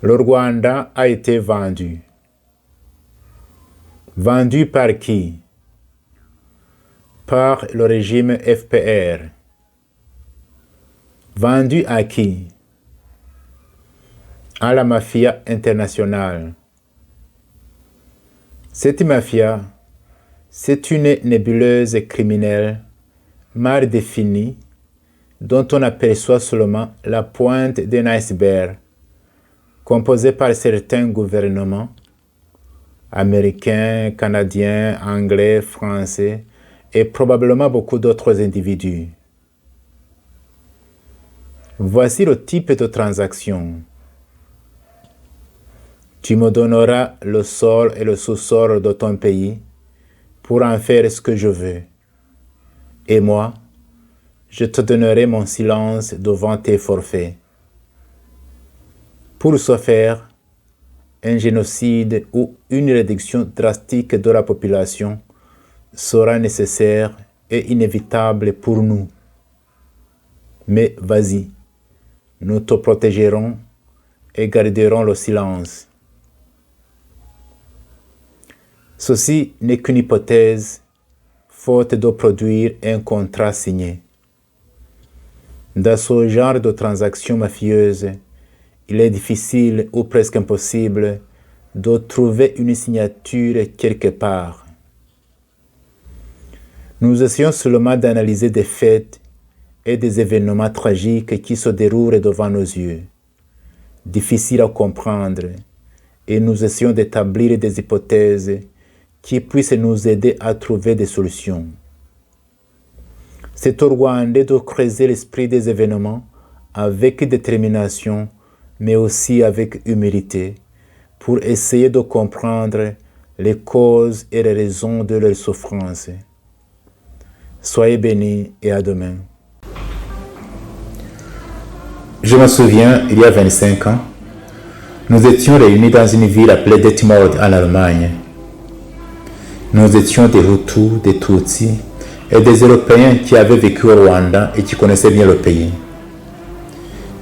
Le Rwanda a été vendu. Vendu par qui? Par le régime FPR. Vendu à qui? À la mafia internationale. Cette mafia, c'est une nébuleuse criminelle mal définie dont on aperçoit seulement la pointe d'un iceberg, composé par certains gouvernements américains, canadiens, anglais, français et probablement beaucoup d'autres individus. Voici le type de transaction. Tu me donneras le sol et le sous-sol de ton pays pour en faire ce que je veux. Et moi, je te donnerai mon silence devant tes forfaits. Pour ce faire, un génocide ou une réduction drastique de la population sera nécessaire et inévitable pour nous. Mais vas-y, nous te protégerons et garderons le silence. Ceci n'est qu'une hypothèse, faute de produire un contrat signé. Dans ce genre de transactions mafieuses, il est difficile ou presque impossible de trouver une signature quelque part. Nous essayons seulement d'analyser des faits et des événements tragiques qui se déroulent devant nos yeux, difficiles à comprendre, et nous essayons d'établir des hypothèses qui puissent nous aider à trouver des solutions. C'est au Rwandais de creuser l'esprit des événements avec détermination, mais aussi avec humilité, pour essayer de comprendre les causes et les raisons de leur souffrance. Soyez bénis et à demain. Je me souviens, il y a 25 ans, nous étions réunis dans une ville appelée Detmold en Allemagne. Nous étions des Hutus, des Tutsis et des Européens qui avaient vécu au Rwanda et qui connaissaient bien le pays.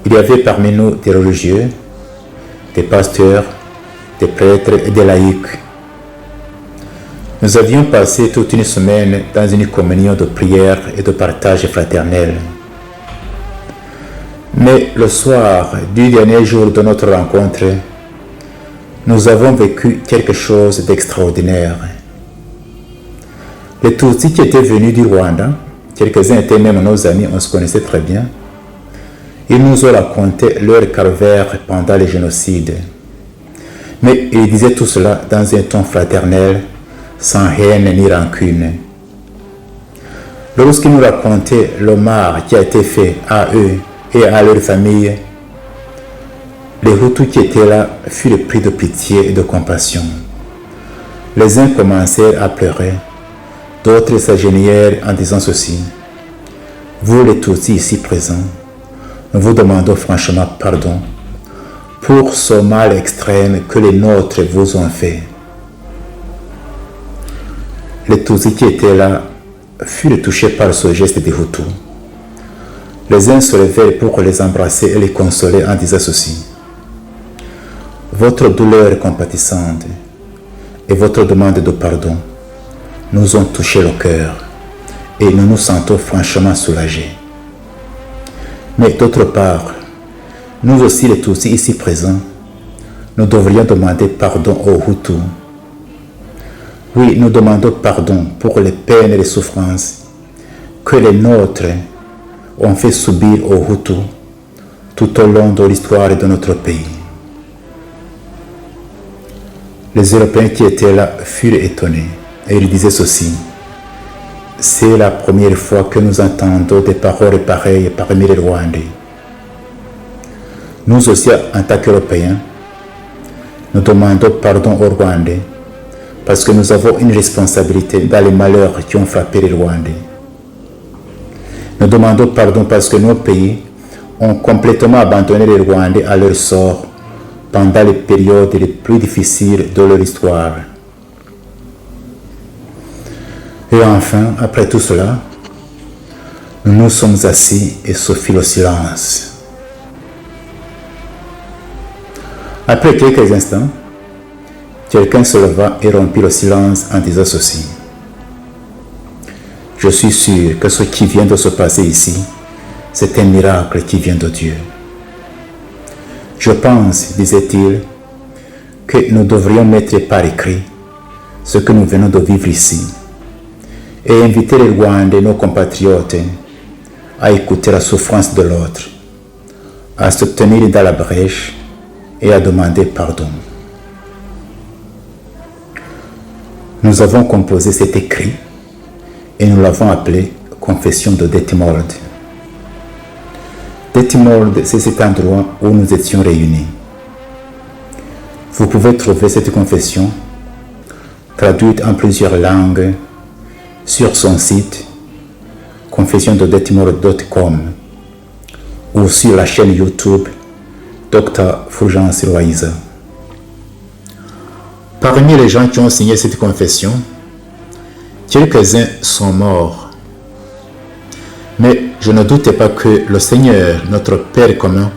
Il y avait parmi nous des religieux, des pasteurs, des prêtres et des laïcs. Nous avions passé toute une semaine dans une communion de prière et de partage fraternel. Mais le soir du dernier jour de notre rencontre, nous avons vécu quelque chose d'extraordinaire. Les Tutsis qui étaient venus du Rwanda, quelques-uns étaient même nos amis, on se connaissait très bien, ils nous ont raconté leur calvaire pendant le génocide. Mais ils disaient tout cela dans un ton fraternel, sans haine ni rancune. Lorsqu'ils nous racontaient le mal qui a été fait à eux et à leur famille, les Hutus qui étaient là furent pris de pitié et de compassion. Les uns commencèrent à pleurer, d'autres s'ingénièrent en disant ceci: vous les Tutsis ici présents, nous vous demandons franchement pardon pour ce mal extrême que les nôtres vous ont fait. Les Tutsis qui étaient là furent touchés par ce geste des Hutus. Les uns se levèrent pour les embrasser et les consoler en disant ceci: votre douleur compatissante et votre demande de pardon nous ont touché le cœur et nous nous sentons franchement soulagés. Mais d'autre part, nous aussi les Tutsis ici présents, nous devrions demander pardon aux Hutus. Oui, nous demandons pardon pour les peines et les souffrances que les nôtres ont fait subir aux Hutus tout au long de l'histoire de notre pays. Les Européens qui étaient là furent étonnés et ils disaient ceci: c'est la première fois que nous entendons des paroles pareilles parmi les Rwandais. Nous aussi, en tant qu'Européens, nous demandons pardon aux Rwandais parce que nous avons une responsabilité dans les malheurs qui ont frappé les Rwandais. Nous demandons pardon parce que nos pays ont complètement abandonné les Rwandais à leur sort pendant les périodes les plus difficiles de leur histoire. Et enfin, après tout cela, nous nous sommes assis et se fit le silence. Après quelques instants, quelqu'un se leva et rompit le silence en disant ceci. Je suis sûr que ce qui vient de se passer ici, c'est un miracle qui vient de Dieu. Je pense, disait-il, que nous devrions mettre par écrit ce que nous venons de vivre ici et inviter les Rwandais, nos compatriotes, à écouter la souffrance de l'autre, à se tenir dans la brèche et à demander pardon. Nous avons composé cet écrit et nous l'avons appelé Confession de Detmold. Detmold, c'est cet endroit où nous étions réunis. Vous pouvez trouver cette confession traduite en plusieurs langues sur son site confessiondedetmold.com ou sur la chaîne YouTube Dr Fulgence Loïza. Parmi les gens qui ont signé cette confession, quelques-uns sont morts. Mais je ne doute pas que le Seigneur, notre Père commun,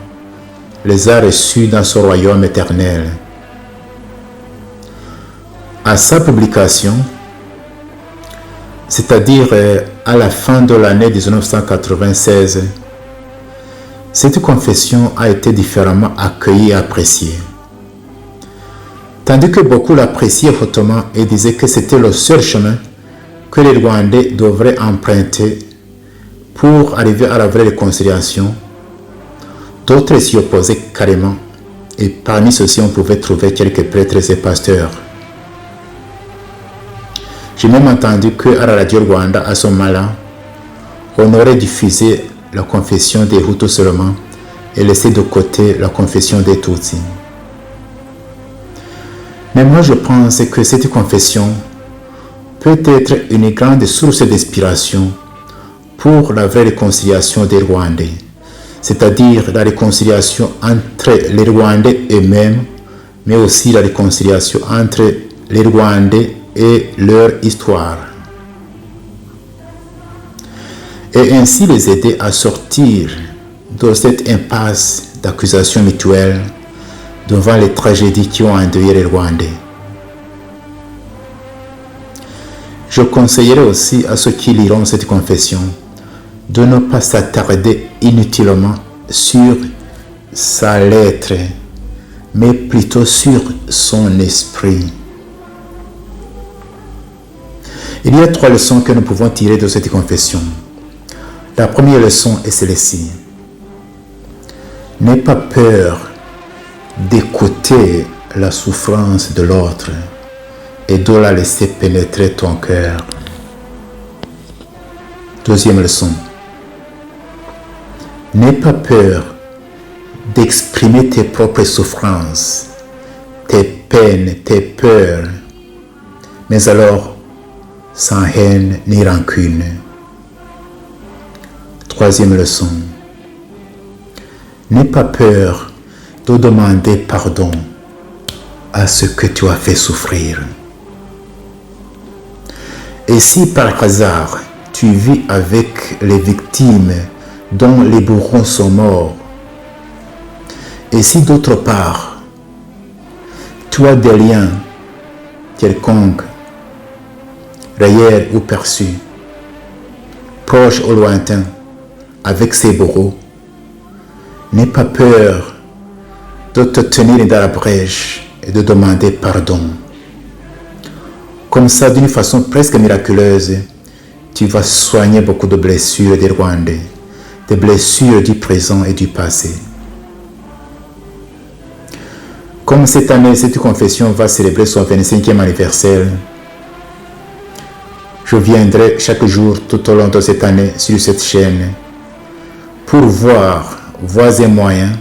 les a reçus dans son royaume éternel. À sa publication, c'est-à-dire à la fin de l'année 1996, cette confession a été différemment accueillie et appréciée. Tandis que beaucoup l'appréciaient hautement et disaient que c'était le seul chemin que les Rwandais devraient emprunter pour arriver à la vraie réconciliation, d'autres s'y opposaient carrément, et parmi ceux-ci on pouvait trouver quelques prêtres et pasteurs. J'ai même entendu qu'à la radio Rwanda, à ce moment-là, on aurait diffusé la confession des Hutus seulement et laissé de côté la confession des Tutsis. Mais moi je pense que cette confession peut être une grande source d'inspiration pour la vraie réconciliation des Rwandais, c'est-à-dire la réconciliation entre les Rwandais eux-mêmes, mais aussi la réconciliation entre les Rwandais et leur histoire. Et ainsi les aider à sortir de cette impasse d'accusation mutuelle devant les tragédies qui ont endeuillé les Rwandais. Je conseillerais aussi à ceux qui liront cette confession de ne pas s'attarder inutilement sur sa lettre, mais plutôt sur son esprit. Il y a 3 leçons que nous pouvons tirer de cette confession. La première leçon est celle-ci. N'aie pas peur d'écouter la souffrance de l'autre et de la laisser pénétrer ton cœur. Deuxième leçon. N'aie pas peur d'exprimer tes propres souffrances, tes peines, tes peurs, mais alors sans haine ni rancune. Troisième leçon. N'aie pas peur de demander pardon à ce que tu as fait souffrir. Et si par hasard tu vis avec les victimes dont les bourreaux sont morts, et si d'autre part tu as des liens quelconques, réels ou perçus, proches ou lointains, avec ces bourreaux, n'aie pas peur de te tenir dans la brèche et de demander pardon. Comme ça, d'une façon presque miraculeuse, tu vas soigner beaucoup de blessures des Rwandais, des blessures du présent et du passé. Comme cette année, cette confession va célébrer son 25e anniversaire, je viendrai chaque jour tout au long de cette année sur cette chaîne pour voir voies et moyens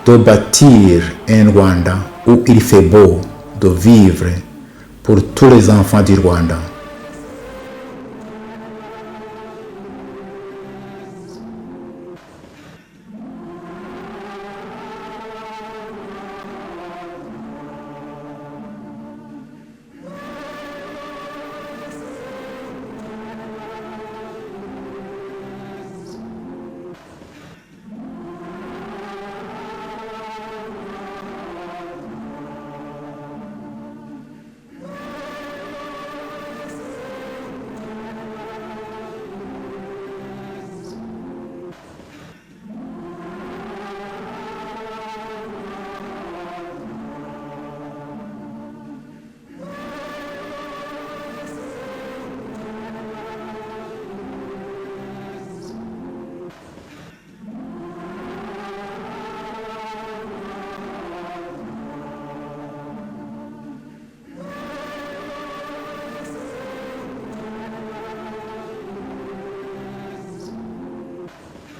de bâtir un Rwanda où il fait beau de vivre pour tous les enfants du Rwanda.